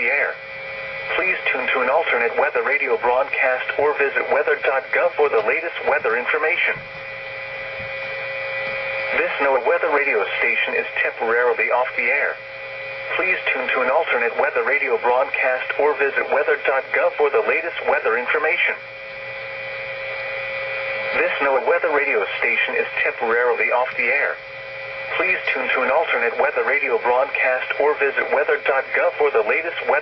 the air. Please tune to an alternate weather radio broadcast or visit weather.gov for the latest weather information. This NOAA weather radio station is temporarily off the air. Please tune to an alternate weather radio broadcast or visit weather.gov for the latest weather information. This NOAA weather radio station is temporarily off the air. Please tune to an alternate weather radio broadcast or visit weather.gov for the latest weather